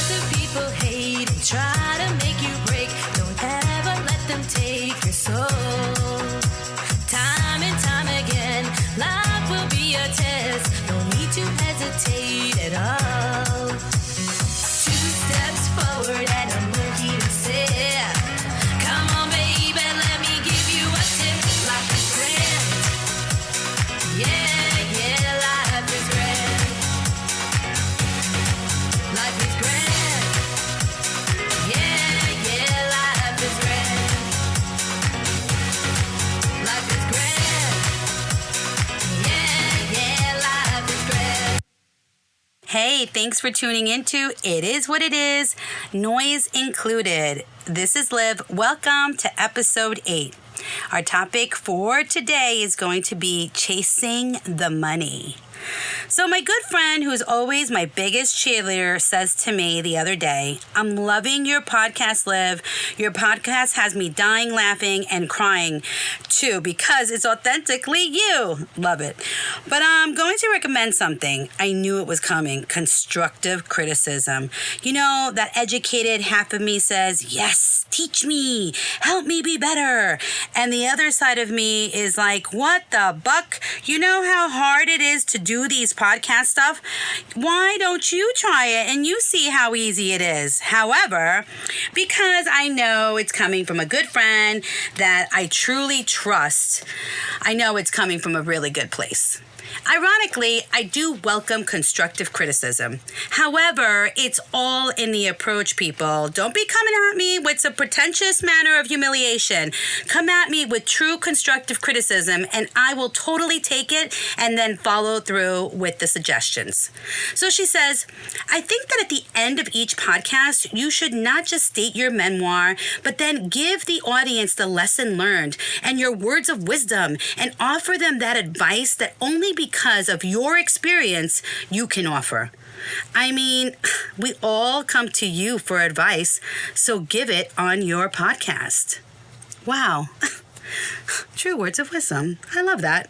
the people hate and try to make you break. Don't ever let them take your soul. Time and time again, life will be a test. No need to hesitate at all. 2 steps forward and a monkey to step. Come on, baby, let me give you a tip. Life is grand. Yeah, life is grand. Life is grand. Yeah, life is grand. Life is grand. Yeah, life is grand. Hey, thanks for tuning into It Is What It Is, Noise Included. This is Liv. Welcome to episode 8. Our topic for today is going to be chasing the money. So my good friend, who's always my biggest cheerleader, says to me the other day, I'm loving your podcast, Liv. Your podcast has me dying laughing and crying too because it's authentically you. Love it. But I'm going to recommend something. I knew it was coming. Constructive criticism. You know, that educated half of me says, yes, teach me, help me be better. And the other side of me is like, what the buck? You know how hard it is to do these podcast stuff? Why don't you try it and you see how easy it is? However, because I know it's coming from a good friend that I truly trust, I know it's coming from a really good place. Ironically, I do welcome constructive criticism. However, it's all in the approach, people. Don't be coming at me with a pretentious manner of humiliation. Come at me with true constructive criticism, and I will totally take it and then follow through with the suggestions. So she says, I think that at the end of each podcast, you should not just state your memoir, but then give the audience the lesson learned and your words of wisdom and offer them that advice that only because of your experience you can offer. I mean, we all come to you for advice, so give it on your podcast. Wow. True words of wisdom. I love that.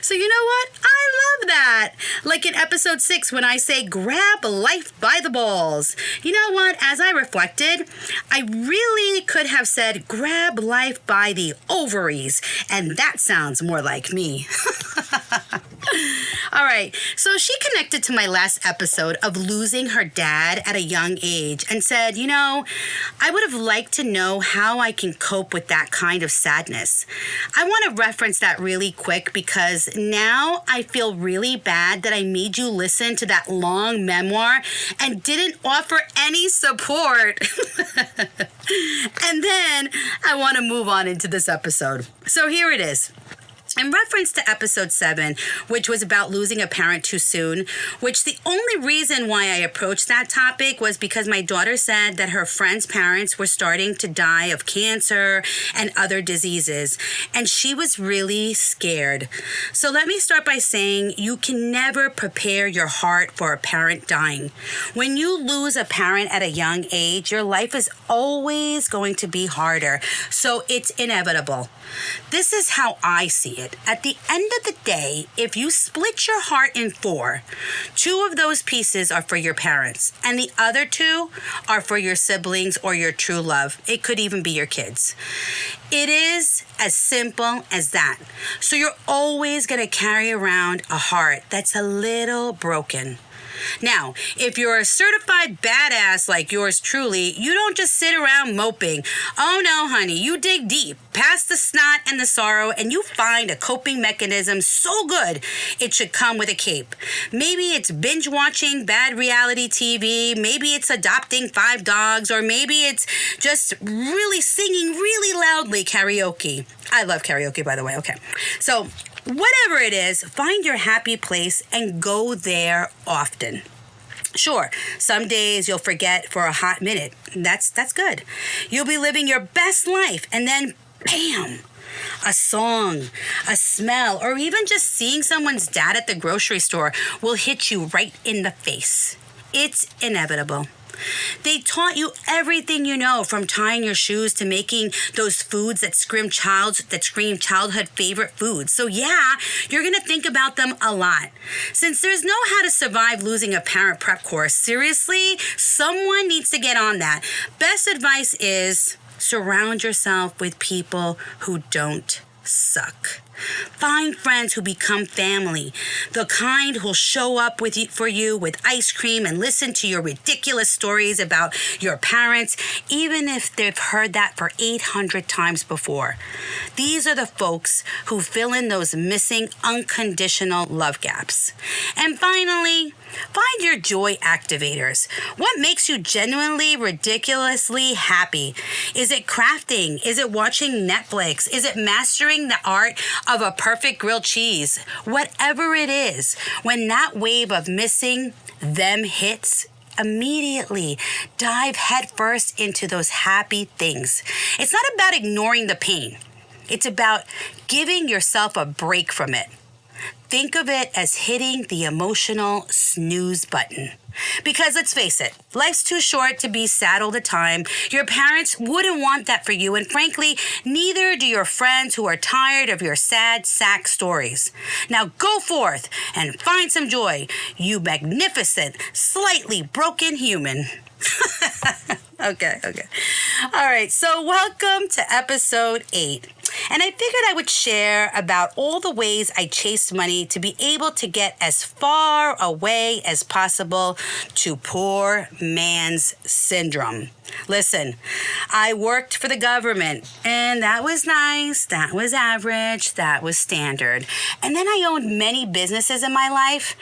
So you know what? I love that. Like in episode 6 when I say grab life by the balls. You know what? As I reflected, I really could have said grab life by the ovaries. And that sounds more like me. All right, so she connected to my last episode of losing her dad at a young age and said, you know, I would have liked to know how I can cope with that kind of sadness. I want to reference that really quick because now I feel really bad that I made you listen to that long memoir and didn't offer any support. And then I want to move on into this episode. So here it is. In reference to episode 7, which was about losing a parent too soon, which the only reason why I approached that topic was because my daughter said that her friend's parents were starting to die of cancer and other diseases, and she was really scared. So let me start by saying you can never prepare your heart for a parent dying. When you lose a parent at a young age, your life is always going to be harder, so it's inevitable. This is how I see it. At the end of the day, if you split your heart in 4, 2 of those pieces are for your parents, and the other 2 are for your siblings or your true love. It could even be your kids. It is as simple as that. So you're always going to carry around a heart that's a little broken. Now, if you're a certified badass like yours truly, you don't just sit around moping. Oh no, honey, you dig deep, past the snot and the sorrow, and you find a coping mechanism so good it should come with a cape. Maybe it's binge watching bad reality TV, maybe it's adopting 5 dogs, or maybe it's just really singing really loudly karaoke. I love karaoke, by the way. Okay. So, whatever it is, find your happy place and go there often. Sure, some days you'll forget for a hot minute. That's good. You'll be living your best life, and then, bam, a song, a smell, or even just seeing someone's dad at the grocery store will hit you right in the face. It's inevitable. They taught you everything you know, from tying your shoes to making those foods that scream childhood favorite foods. So yeah, you're going to think about them a lot. Since there's no how to survive losing a parent prep course, seriously, someone needs to get on that. Best advice is surround yourself with people who don't suck. Find friends who become family, the kind who'll show up for you with ice cream and listen to your ridiculous stories about your parents, even if they've heard that for 800 times before. These are the folks who fill in those missing unconditional love gaps. And finally, find your joy activators. What makes you genuinely, ridiculously happy? Is it crafting? Is it watching Netflix? Is it mastering the art of a perfect grilled cheese? Whatever it is, when that wave of missing them hits, immediately dive headfirst into those happy things. It's not about ignoring the pain. It's about giving yourself a break from it. Think of it as hitting the emotional snooze button. Because let's face it, life's too short to be sad all the time. Your parents wouldn't want that for you, and frankly, neither do your friends who are tired of your sad sack stories. Now go forth and find some joy, you magnificent, slightly broken human. Okay. All right, so welcome to episode 8. And I figured I would share about all the ways I chased money to be able to get as far away as possible to poor man's syndrome. Listen, I worked for the government, and that was nice, that was average, that was standard. And then I owned many businesses in my life,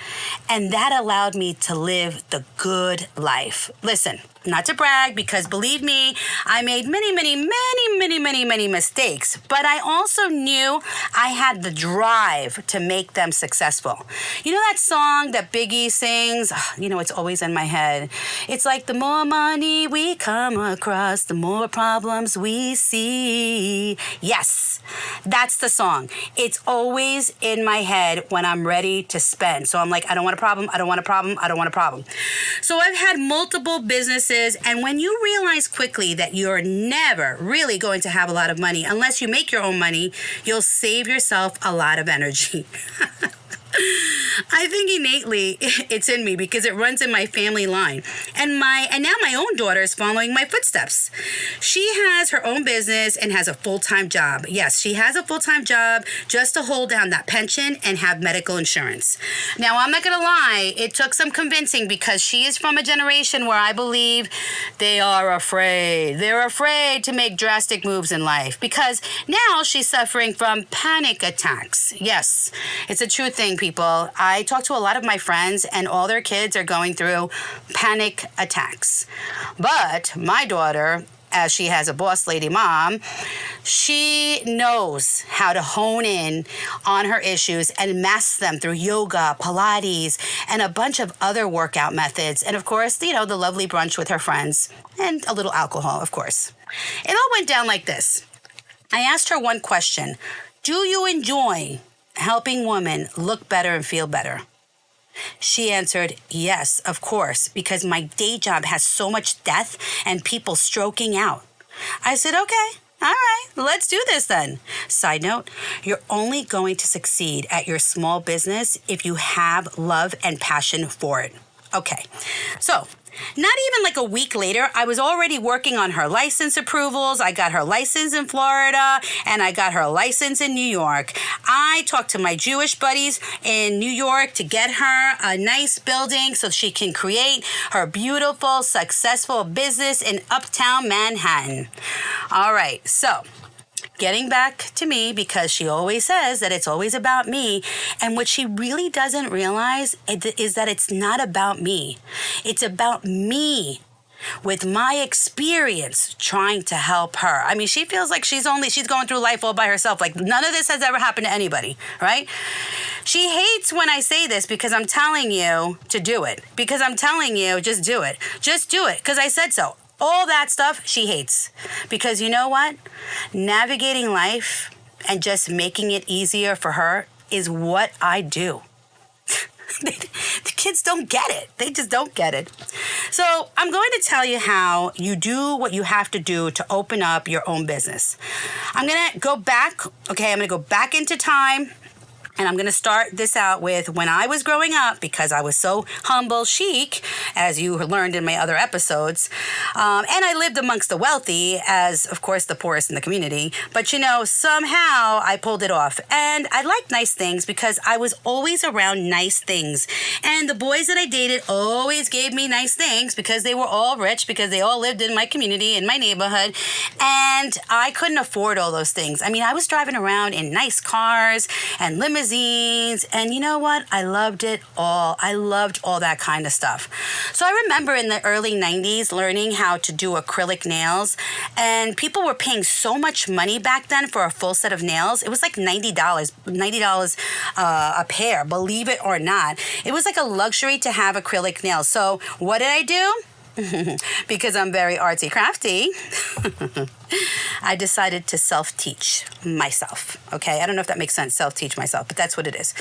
and that allowed me to live the good life. Listen, not to brag, because believe me, I made many mistakes, but I also knew I had the drive to make them successful. You know that song that Biggie sings? It's always in my head. It's like, the more money we come across, the more problems we see. Yes, that's the song. It's always in my head when I'm ready to spend. So I'm like, I don't want a problem, I don't want a problem, I don't want a problem. So I've had multiple businesses, and when you realize quickly that you're never really going to have a lot of money unless you make your own money, you'll save yourself a lot of energy. I think innately it's in me because it runs in my family line. And now my own daughter is following my footsteps. She has her own business and has a full-time job. Yes, she has a full-time job just to hold down that pension and have medical insurance. Now, I'm not going to lie, it took some convincing because she is from a generation where I believe they are afraid. They're afraid to make drastic moves in life because now she's suffering from panic attacks. Yes, it's a true thing, people. I talk to a lot of my friends, and all their kids are going through panic attacks. But my daughter, as she has a boss lady mom, she knows how to hone in on her issues and mask them through yoga, Pilates, and a bunch of other workout methods. And of course, the lovely brunch with her friends and a little alcohol, of course. It all went down like this. I asked her one question. Do you enjoy helping women look better and feel better? She answered, yes, of course, because my day job has so much death and people stroking out. I said, okay, all right, let's do this then. Side note, you're only going to succeed at your small business if you have love and passion for it. Okay, so not even like a week later, I was already working on her license approvals. I got her license in Florida, and I got her license in New York. I talked to my Jewish buddies in New York to get her a nice building so she can create her beautiful, successful business in Uptown Manhattan. All right, so getting back to me, because she always says that it's always about me. And what she really doesn't realize is that it's not about me. It's about me with my experience trying to help her. I mean, she feels like she's going through life all by herself. Like none of this has ever happened to anybody, right? She hates when I say this because I'm telling you to do it. Because I'm telling you, just do it. Just do it, because I said so. All that stuff she hates. Because you know what? Navigating life and just making it easier for her is what I do. The kids don't get it. They just don't get it. So I'm going to tell you how you do what you have to do to open up your own business. I'm going to go back. Okay, I'm going to go back into time. And I'm going to start this out with when I was growing up, because I was so humble chic, as you learned in my other episodes. And I lived amongst the wealthy as, of course, the poorest in the community. But, somehow I pulled it off. And I liked nice things because I was always around nice things. And the boys that I dated always gave me nice things because they were all rich, because they all lived in my community, in my neighborhood. And I couldn't afford all those things. I mean, I was driving around in nice cars and limousines. And you know what? I loved it all. I loved all that kind of stuff. So I remember in the early 90s learning how to do acrylic nails. And people were paying so much money back then for a full set of nails. It was like $90 a pair, believe it or not. It was like a luxury to have acrylic nails. So what did I do? Because I'm very artsy crafty, I decided to self-teach myself. Okay, I don't know if that makes sense, self-teach myself, but that's what it is.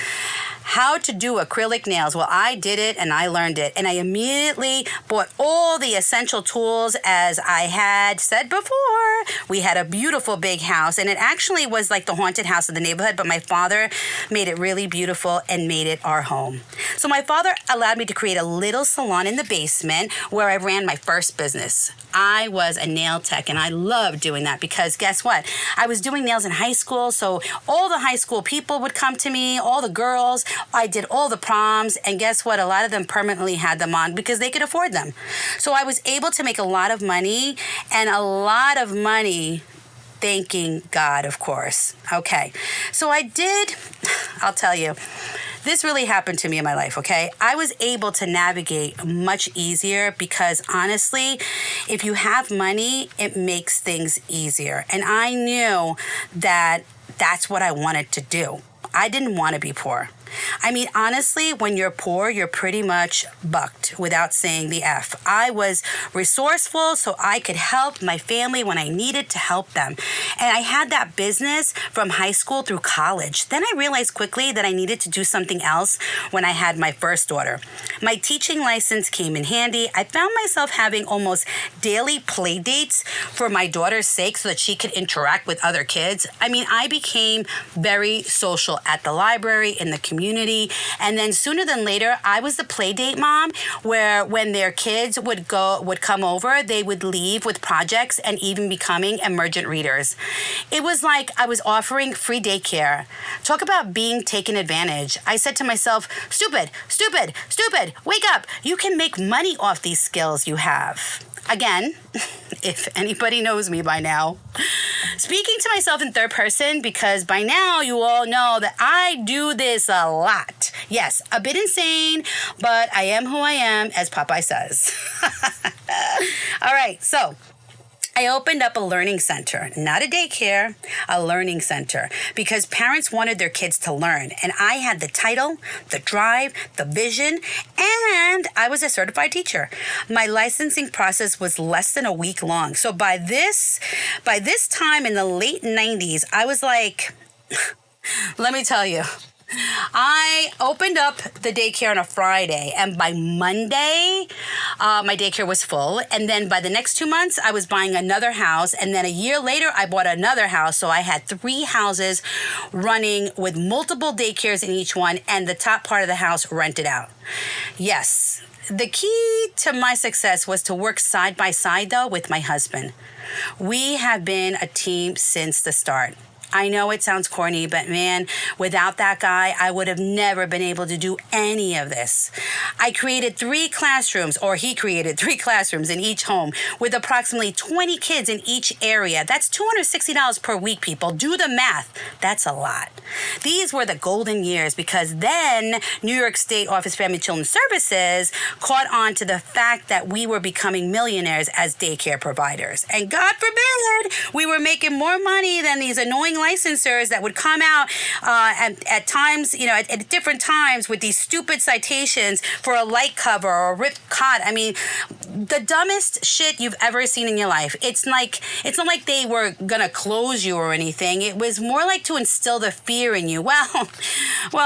How to do acrylic nails. Well, I did it and I learned it. And I immediately bought all the essential tools. As I had said before, we had a beautiful big house, and it actually was like the haunted house of the neighborhood, but my father made it really beautiful and made it our home. So my father allowed me to create a little salon in the basement where I ran my first business. I was a nail tech, and I loved doing that because guess what? I was doing nails in high school, so all the high school people would come to me, all the girls. I did all the proms, and guess what? A lot of them permanently had them on because they could afford them. So I was able to make a lot of money, and a lot of money thanking God, of course. Okay, so I'll tell you, this really happened to me in my life, okay? I was able to navigate much easier because honestly, if you have money, it makes things easier. And I knew that that's what I wanted to do. I didn't want to be poor. I mean, honestly, when you're poor, you're pretty much bucked without saying the F. I was resourceful so I could help my family when I needed to help them. And I had that business from high school through college. Then I realized quickly that I needed to do something else when I had my first daughter. My teaching license came in handy. I found myself having almost daily play dates for my daughter's sake so that she could interact with other kids. I mean, I became very social at the library, in the community. And then sooner than later, I was the play date mom where when their kids would come over, they would leave with projects and even becoming emergent readers. It was like I was offering free daycare. Talk about being taken advantage. I said to myself, stupid, wake up. You can make money off these skills you have. Again, if anybody knows me by now, speaking to myself in third person, because by now you all know that I do this a lot. Yes, a bit insane, but I am who I am, as Popeye says. All right, so I opened up a learning center, not a daycare, a learning center, because parents wanted their kids to learn. And I had the title, the drive, the vision, and I was a certified teacher. My licensing process was less than a week long. So by this time in the late 90s, I was like, let me tell you, I opened up the daycare on a Friday, and by Monday, my daycare was full. And then by the next 2 months, I was buying another house. And then a year later, I bought another house. So I had 3 houses running with multiple daycares in each one, and the top part of the house rented out. Yes. The key to my success was to work side by side, though, with my husband. We have been a team since the start. I know it sounds corny, but man, without that guy, I would have never been able to do any of this. I created 3 classrooms, or he created 3 classrooms in each home with approximately 20 kids in each area. That's $260 per week, people. Do the math. That's a lot. These were the golden years because then New York State Office of Family and Children's Services caught on to the fact that we were becoming millionaires as daycare providers. And God forbid, we were making more money than these annoying licensors that would come out at times, at different times with these stupid citations for a light cover or a ripped cot. I mean, the dumbest shit you've ever seen in your life. It's not like they were gonna close you or anything. It was more like to instill the fear in you. Well,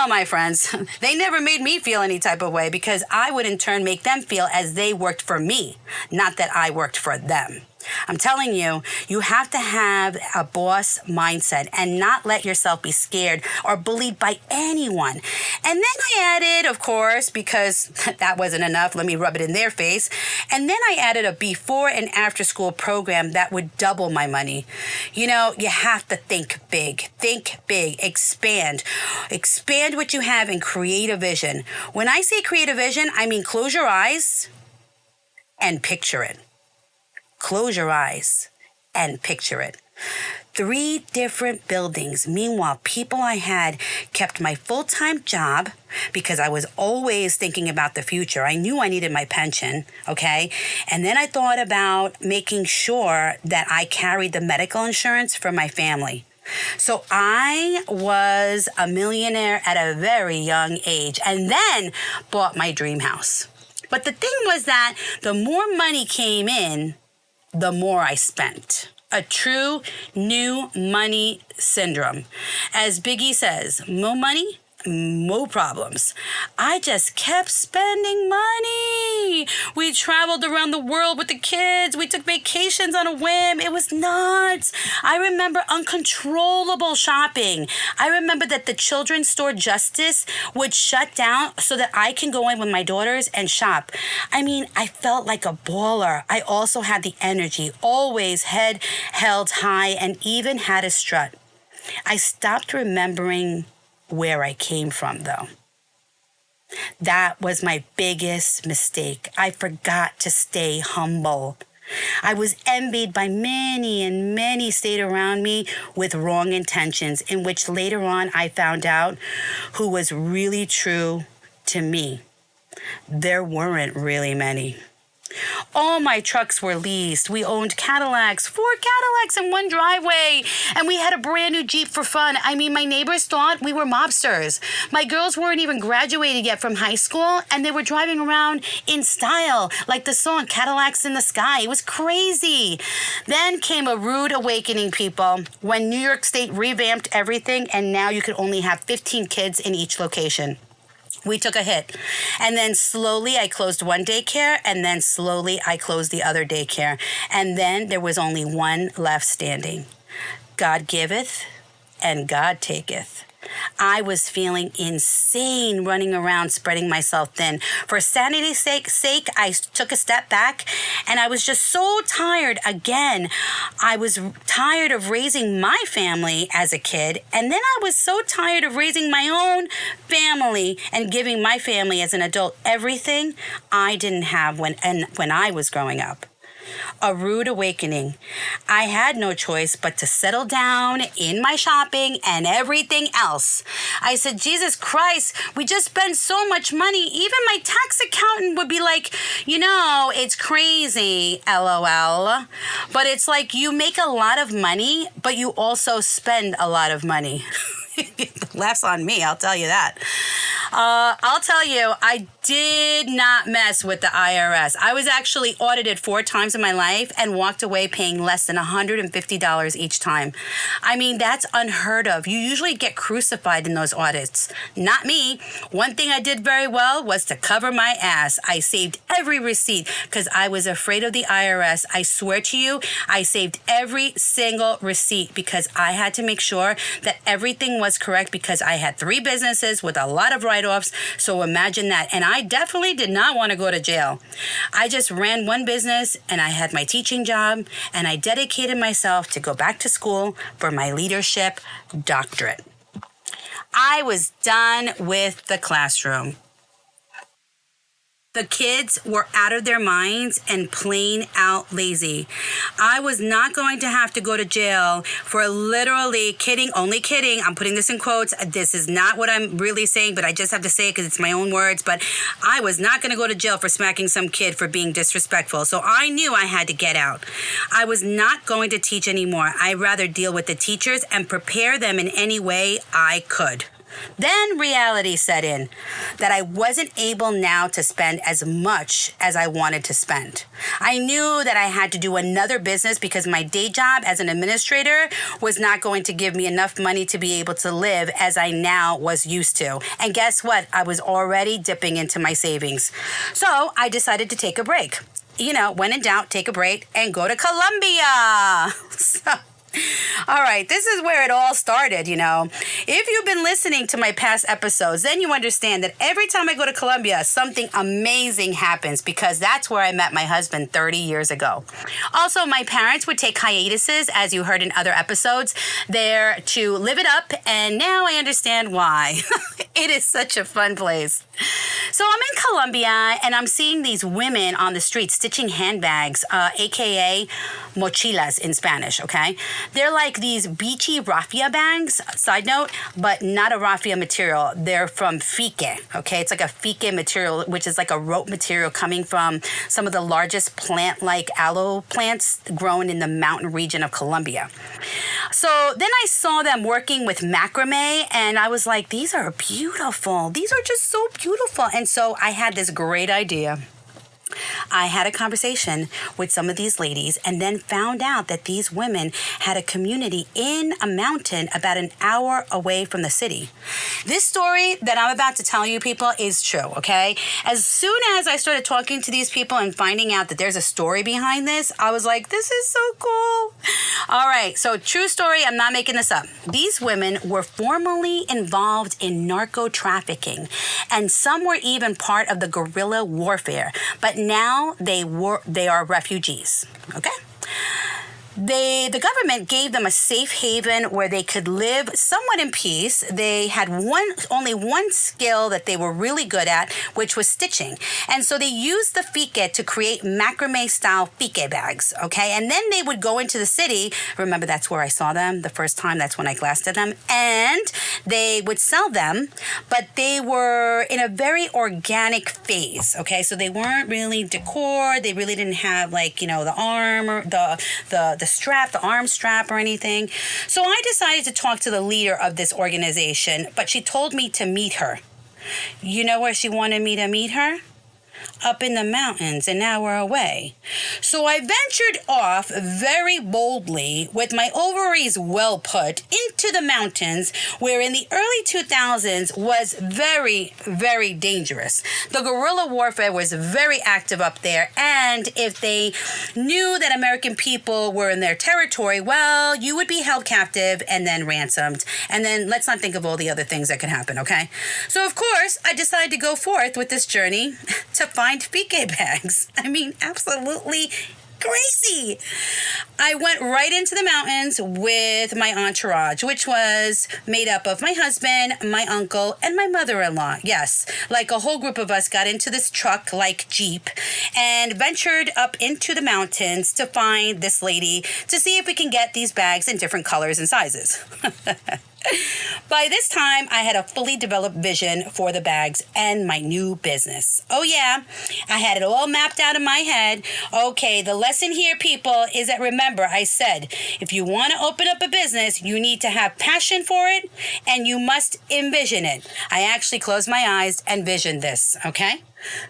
my friends, they never made me feel any type of way because I would in turn make them feel as they worked for me, not that I worked for them. I'm telling you, you have to have a boss mindset and not let yourself be scared or bullied by anyone. And then I added, of course, because that wasn't enough, let me rub it in their face. And then I added a before and after school program that would double my money. You have to think big, expand what you have and create a vision. When I say create a vision, I mean close your eyes and picture it. Close your eyes and picture it. 3 different buildings. Meanwhile, people I had kept my full-time job because I was always thinking about the future. I knew I needed my pension, okay? And then I thought about making sure that I carried the medical insurance for my family. So I was a millionaire at a very young age and then bought my dream house. But the thing was that the more money came in, the more I spent. A true new money syndrome. As Biggie says, more money, more problems. I just kept spending money. We traveled around the world with the kids. We took vacations on a whim. It was nuts. I remember uncontrollable shopping. I remember that the children's store Justice would shut down so that I can go in with my daughters and shop. I mean, I felt like a baller. I also had the energy, always head held high, and even had a strut. I stopped remembering where I came from, though. That was my biggest mistake. I forgot to stay humble. I was envied by many, and many stayed around me with wrong intentions, in which later on I found out who was really true to me. There weren't really many. All my trucks were leased. We owned Cadillacs, 4 Cadillacs in one driveway, and we had a brand new Jeep for fun. I mean, my neighbors thought we were mobsters. My girls weren't even graduated yet from high school, and they were driving around in style, like the song Cadillacs in the Sky. It was crazy. Then came a rude awakening, people, when New York State revamped everything, and now you could only have 15 kids in each location. We took a hit. And then slowly I closed one daycare, and then slowly I closed the other daycare. And then there was only one left standing. God giveth and God taketh. I was feeling insane running around spreading myself thin. For sanity's sake, I took a step back, and I was just so tired again. I was tired of raising my family as a kid, and then I was so tired of raising my own family and giving my family as an adult everything I didn't have when I was growing up. A rude awakening. I had no choice but to settle down in my shopping and everything else. I said, Jesus Christ, we just spend so much money. Even my tax accountant would be like, it's crazy, LOL. But it's like you make a lot of money, but you also spend a lot of money. Laughs on me, I'll tell you that. I'll tell you, I did not mess with the IRS. I was actually audited 4 times in my life and walked away paying less than $150 each time. I mean, that's unheard of. You usually get crucified in those audits. Not me. One thing I did very well was to cover my ass. I saved every receipt because I was afraid of the IRS. I swear to you, I saved every single receipt because I had to make sure that everything was correct because I had 3 businesses with a lot of write-offs. So imagine that. And I definitely did not want to go to jail. I just ran one business and I had my teaching job and I dedicated myself to go back to school for my leadership doctorate. I was done with the classroom. The kids were out of their minds and plain out lazy. I was not going to have to go to jail for literally kidding, only kidding. I'm putting this in quotes. This is not what I'm really saying, but I just have to say it because it's my own words. But I was not going to go to jail for smacking some kid for being disrespectful. So I knew I had to get out. I was not going to teach anymore. I'd rather deal with the teachers and prepare them in any way I could. Then reality set in that I wasn't able now to spend as much as I wanted to spend. I knew that I had to do another business because my day job as an administrator was not going to give me enough money to be able to live as I now was used to. And guess what? I was already dipping into my savings. So I decided to take a break. When in doubt, take a break and go to Colombia. All right, this is where it all started, If you've been listening to my past episodes, then you understand that every time I go to Colombia, something amazing happens because that's where I met my husband 30 years ago. Also, my parents would take hiatuses, as you heard in other episodes, there to live it up, and now I understand why. It is such a fun place. So I'm in Colombia, and I'm seeing these women on the street stitching handbags, a.k.a. mochilas in Spanish, okay? They're like these beachy raffia bags, side note, but not a raffia material. They're from fique, okay? It's like a fique material, which is like a rope material coming from some of the largest plant-like aloe plants grown in the mountain region of Colombia. So then I saw them working with macrame, and I was like, these are beautiful. These are just so beautiful. And so I had this great idea. I had a conversation with some of these ladies and then found out that these women had a community in a mountain about an hour away from the city. This story that I'm about to tell you, people, is true, okay? As soon as I started talking to these people and finding out that there's a story behind this, I was like, this is so cool. All right, so true story, I'm not making this up. These women were formerly involved in narco trafficking, and some were even part of the guerrilla warfare, but now they are refugees, okay? The government gave them a safe haven where they could live somewhat in peace. They had only one skill that they were really good at, which was stitching. And so they used the fique to create macrame-style fique bags, okay? And then they would go into the city. Remember, that's where I saw them the first time. That's when I glanced at them. And they would sell them, but they were in a very organic phase, okay? So they weren't really decor. They really didn't have, the arm or the strap, the arm strap or anything. So I decided to talk to the leader of this organization, but she told me to meet her. You know where she wanted me to meet her? Up in the mountains, an hour away. So I ventured off very boldly with my ovaries well put into the mountains, where in the early 2000s was very, very dangerous. The guerrilla warfare was very active up there, and if they knew that American people were in their territory, well, you would be held captive and then ransomed. And then let's not think of all the other things that could happen, okay? So of course, I decided to go forth with this journey to find fique bags. I mean, absolutely crazy. I went right into the mountains with my entourage, which was made up of my husband, my uncle, and my mother-in-law. Yes, like a whole group of us got into this truck-like Jeep and ventured up into the mountains to find this lady to see if we can get these bags in different colors and sizes. By this time, I had a fully developed vision for the bags and my new business. Oh yeah, I had it all mapped out in my head. Okay, the lesson here, people, is that remember, I said, if you want to open up a business, you need to have passion for it and you must envision it. I actually closed my eyes and visioned this, okay?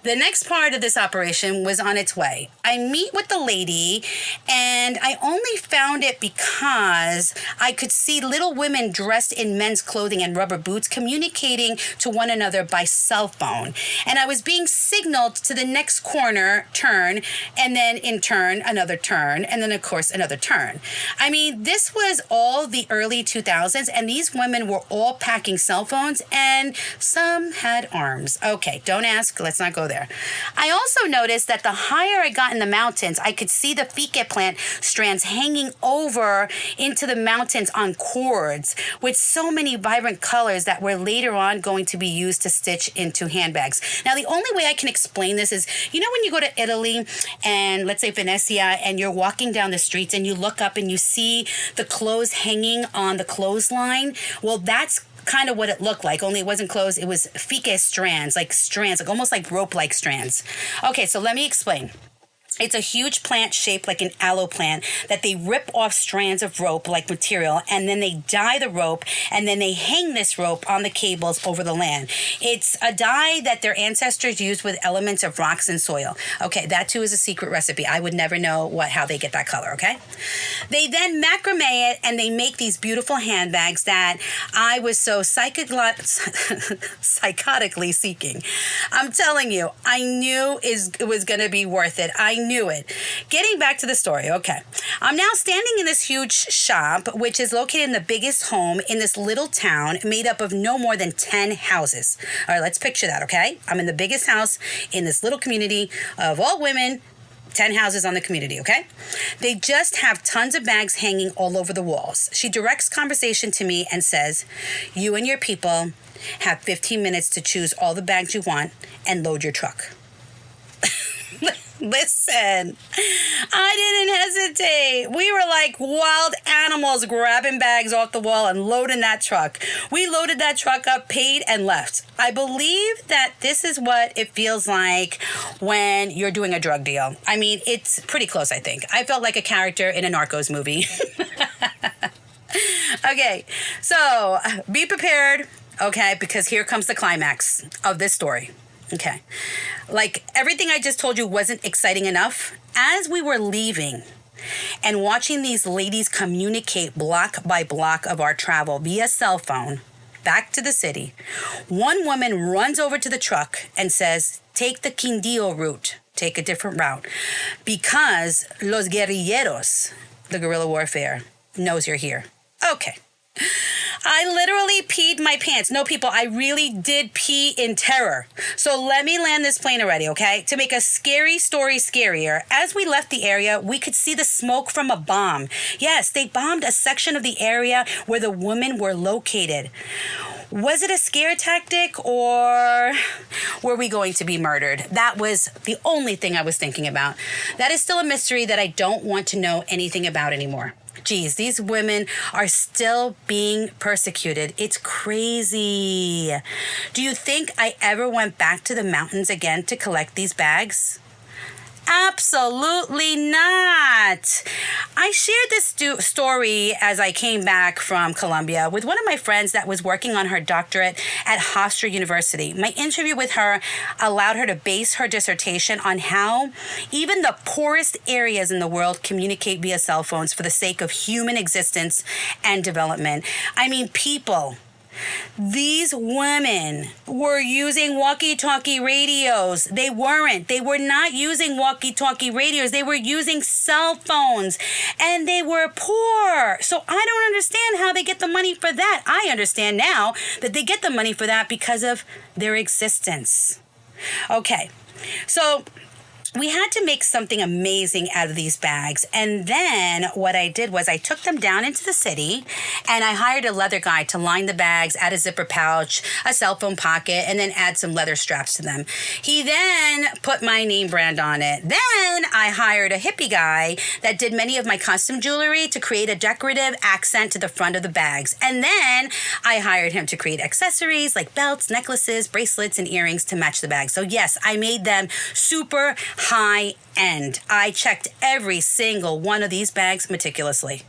The next part of this operation was on its way. I meet with the lady, and I only found it because I could see little women dressed in men's clothing and rubber boots communicating to one another by cell phone. And I was being signaled to the next corner, turn, and then in turn, another turn, and then, of course, another turn. I mean, this was all the early 2000s, and these women were all packing cell phones, and some had arms. Okay, don't ask. Let's not not go there. I also noticed that the higher I got in the mountains, I could see the fique plant strands hanging over into the mountains on cords with so many vibrant colors that were later on going to be used to stitch into handbags. Now, the only way I can explain this is, you know, when you go to Italy and let's say Venezia and you're walking down the streets and you look up and you see the clothes hanging on the clothesline? Well, that's kind of what it looked like, only it wasn't clothes, it was fique strands, like almost like rope-like strands. Okay, so let me explain. It's a huge plant shaped like an aloe plant that they rip off strands of rope like material, and then they dye the rope, and then they hang this rope on the cables over the land. It's a dye that their ancestors used with elements of rocks and soil. Okay, that too is a secret recipe. I would never know how they get that color, okay? They then macrame it, and they make these beautiful handbags that I was so psychotically seeking. I'm telling you, I knew it was going to be worth it. I knew it. Getting back to the story, okay. I'm now standing in this huge shop, which is located in the biggest home in this little town made up of no more than 10 houses. All right, let's picture that, okay? I'm in the biggest house in this little community of all women, 10 houses on the community, okay? They just have tons of bags hanging all over the walls. She directs conversation to me and says, "You and your people have 15 minutes to choose all the bags you want and load your truck." Listen, I didn't hesitate. We were like wild animals grabbing bags off the wall and loading that truck. We loaded that truck up, paid, and left. I believe that this is what it feels like when you're doing a drug deal. I mean, it's pretty close, I think. I felt like a character in a Narcos movie. Okay, so be prepared, okay, because here comes the climax of this story. Okay. Like everything I just told you wasn't exciting enough. As we were leaving and watching these ladies communicate block by block of our travel via cell phone back to the city, one woman runs over to the truck and says, "Take the Quindío route. Take a different route. Because los guerrilleros, the guerrilla warfare, knows you're here." Okay. I literally peed my pants. No, people, I really did pee in terror. So let me land this plane already, okay? To make a scary story scarier, as we left the area, we could see the smoke from a bomb. Yes, they bombed a section of the area where the women were located. Was it a scare tactic or were we going to be murdered? That was the only thing I was thinking about. That is still a mystery that I don't want to know anything about anymore. Geez, these women are still being persecuted. It's crazy. Do you think I ever went back to the mountains again to collect these bags? Absolutely not. I shared this story as I came back from Colombia with one of my friends that was working on her doctorate at Hofstra University. My interview with her allowed her to base her dissertation on how even the poorest areas in the world communicate via cell phones for the sake of human existence and development. I mean, people. These women were using walkie-talkie radios. They were not using walkie-talkie radios. They were using cell phones, and they were poor. So I don't understand how they get the money for that. I understand now that they get the money for that because of their existence. Okay, so we had to make something amazing out of these bags. And then what I did was I took them down into the city and I hired a leather guy to line the bags, add a zipper pouch, a cell phone pocket, and then add some leather straps to them. He then put my name brand on it. Then I hired a hippie guy that did many of my custom jewelry to create a decorative accent to the front of the bags. And then I hired him to create accessories like belts, necklaces, bracelets, and earrings to match the bags. So yes, I made them super high end. I checked every single one of these bags meticulously.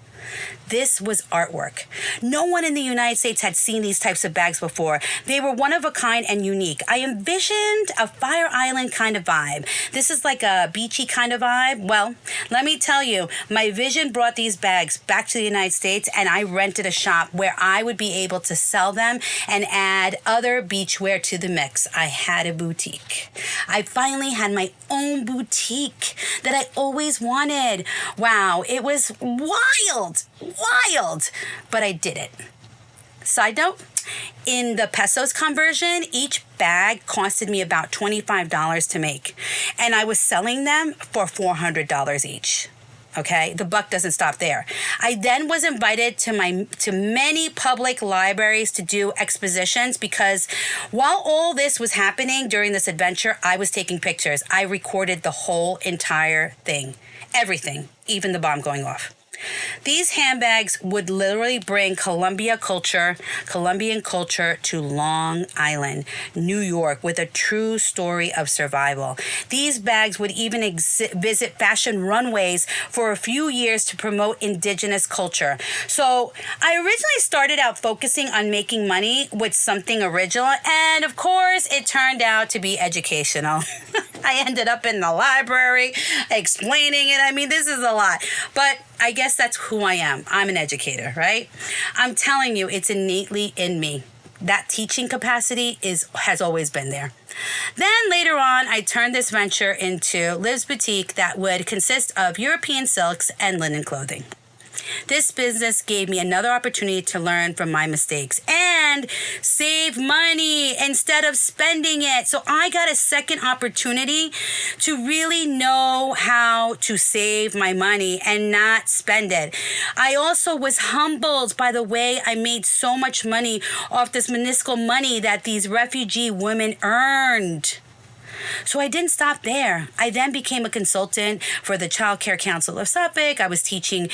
This was artwork. No one in the United States had seen these types of bags before. They were one of a kind and unique. I envisioned a Fire Island kind of vibe. This is like a beachy kind of vibe. Well, let me tell you, my vision brought these bags back to the United States, and I rented a shop where I would be able to sell them and add other beachwear to the mix. I had a boutique. I finally had my own boutique that I always wanted. Wow, it was wild, but I did it. Side note, In the pesos conversion, each bag costed me about $25 to make. And I was selling them for $400 each. Okay, the buck doesn't stop there. I then was invited to many public libraries to do expositions because while all this was happening during this adventure, I was taking pictures. I recorded the whole entire thing, everything, even the bomb going off. These handbags would literally bring Colombian culture to Long Island, New York, with a true story of survival. These bags would even visit fashion runways for a few years to promote indigenous culture. So I originally started out focusing on making money with something original, and of course, it turned out to be educational. I ended up in the library explaining it. I mean, this is a lot, but I guess that's who I am. I'm an educator, right? I'm telling you, it's innately in me. That teaching capacity has always been there. Then later on, I turned this venture into Liv's Boutique that would consist of European silks and linen clothing. This business gave me another opportunity to learn from my mistakes and save money instead of spending it. So I got a second opportunity to really know how to save my money and not spend it. I also was humbled by the way I made so much money off this minuscule money that these refugee women earned. So I didn't stop there. I then became a consultant for the Child Care Council of Suffolk. I was teaching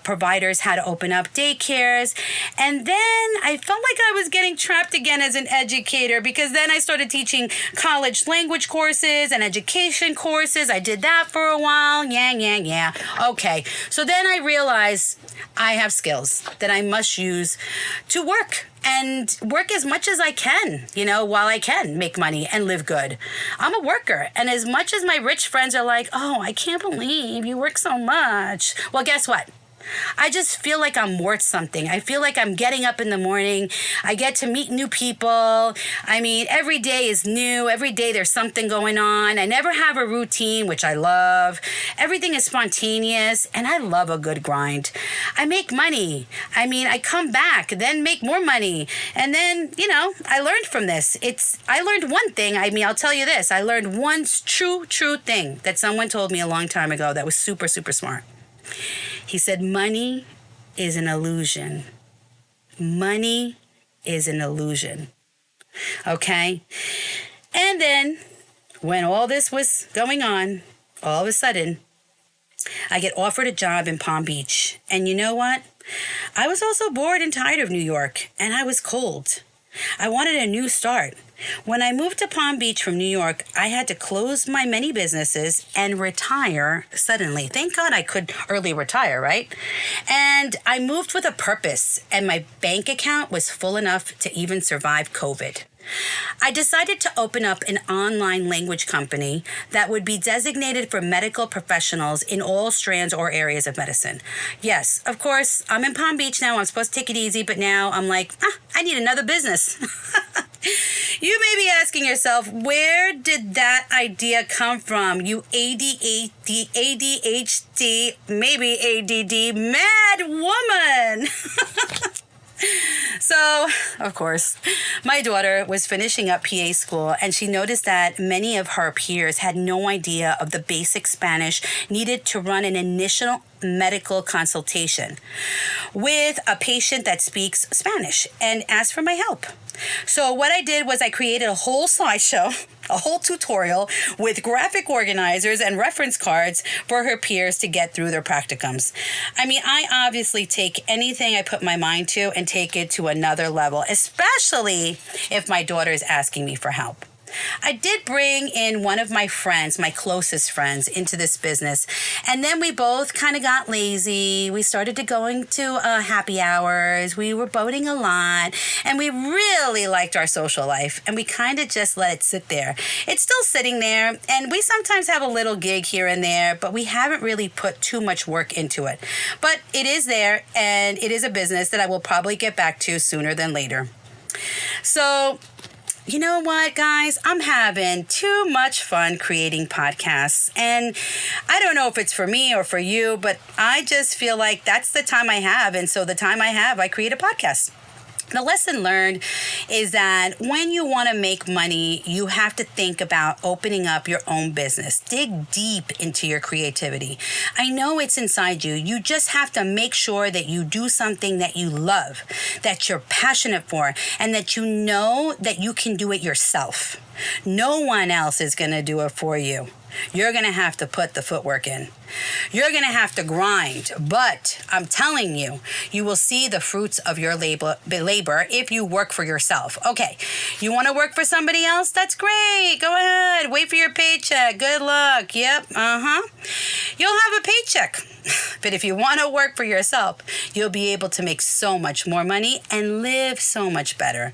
providers how to open up daycares. And then I felt like I was getting trapped again as an educator because then I started teaching college language courses and education courses. I did that for a while. Yeah. Okay. So then I realized I have skills that I must use to work as much as I can, while I can make money and live good. I'm a worker. And as much as my rich friends are like, oh, I can't believe you work so much. Well, guess what? I just feel like I'm worth something. I feel like I'm getting up in the morning. I get to meet new people. I mean, every day is new. Every day there's something going on. I never have a routine, which I love. Everything is spontaneous, and I love a good grind. I make money. I mean, I come back, then make more money. And then, I learned from this. I learned one thing. I mean, I'll tell you this. I learned one true thing that someone told me a long time ago that was super, super smart. He said, money is an illusion. Money is an illusion. Okay? And then, when all this was going on, all of a sudden, I get offered a job in Palm Beach. And you know what? I was also bored and tired of New York, and I was cold. I wanted a new start. When I moved to Palm Beach from New York, I had to close my many businesses and retire suddenly. Thank God I could early retire, right? And I moved with a purpose, and my bank account was full enough to even survive COVID. I decided to open up an online language company that would be designated for medical professionals in all strands or areas of medicine. Yes, of course, I'm in Palm Beach now. I'm supposed to take it easy, but now I'm like, I need another business. You may be asking yourself, where did that idea come from? You ADHD, maybe ADD, mad woman. So, of course, my daughter was finishing up PA school, and she noticed that many of her peers had no idea of the basic Spanish needed to run an initial medical consultation with a patient that speaks Spanish and asked for my help. So what I did was I created a whole slideshow, a whole tutorial with graphic organizers and reference cards for her peers to get through their practicums. I mean, I obviously take anything I put my mind to and take it to another level, especially if my daughter is asking me for help. I did bring in one of my friends, my closest friends, into this business. And then we both kind of got lazy. We started to going to happy hours. We were boating a lot. And we really liked our social life. And we kind of just let it sit there. It's still sitting there. And we sometimes have a little gig here and there. But we haven't really put too much work into it. But it is there. And it is a business that I will probably get back to sooner than later. So, you know what, guys? I'm having too much fun creating podcasts. And I don't know if it's for me or for you, but I just feel like that's the time I have. And so the time I have, I create a podcast. The lesson learned is that when you want to make money, you have to think about opening up your own business. Dig deep into your creativity. I know it's inside you. You just have to make sure that you do something that you love, that you're passionate for, and that you know that you can do it yourself. No one else is going to do it for you. You're going to have to put the footwork in. You're going to have to grind, but I'm telling you, you will see the fruits of your labor if you work for yourself. Okay, you want to work for somebody else? That's great. Go ahead. Wait for your paycheck. Good luck. Yep. You'll have a paycheck. But if you want to work for yourself, you'll be able to make so much more money and live so much better.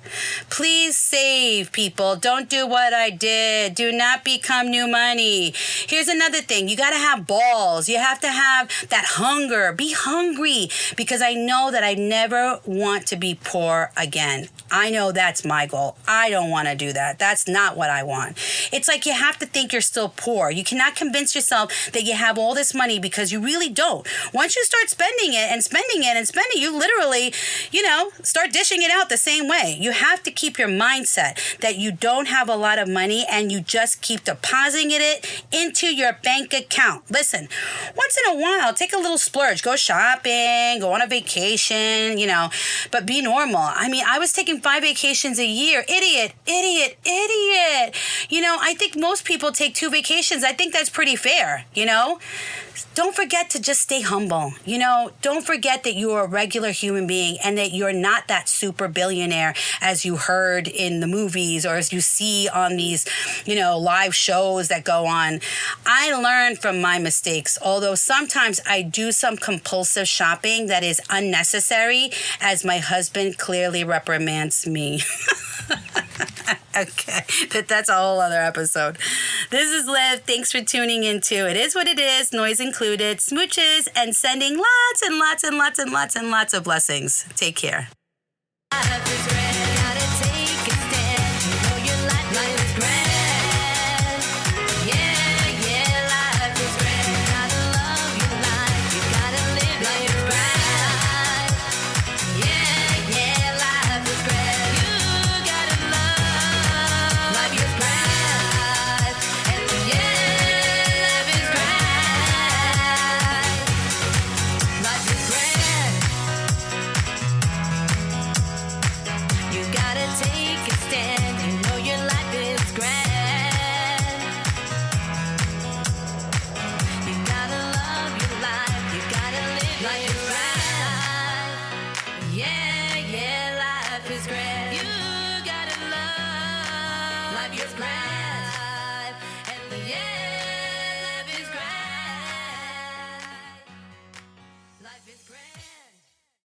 Please save, people. Don't do what I did. Do not become new money. Here's another thing. You got to have balls. You have to have that hunger. Be hungry, because I know that I never want to be poor again. I know that's my goal. I don't want to do that. That's not what I want. It's like you have to think you're still poor. You cannot convince yourself that you have all this money, because you really don't. Once you start spending it and spending it and spending, you literally, start dishing it out the same way. You have to keep your mindset that you don't have a lot of money and you just keep depositing it into your bank account. Listen, once in a while, take a little splurge. Go shopping, go on a vacation, but be normal. I mean, I was taking 5 vacations a year. Idiot. I think most people take 2 vacations. I think that's pretty fair, Don't forget to just stay humble. Don't forget that you are a regular human being and that you're not that super billionaire as you heard in the movies or as you see on these, live shows that go on. I learned from my mistakes, although sometimes I do some compulsive shopping that is unnecessary, as my husband clearly reprimands me. Okay, but that's a whole other episode. This is Liv. Thanks for tuning into It Is What It Is, noise included, smooches, and sending lots and lots and lots and lots and lots of blessings. Take care. Life is grand.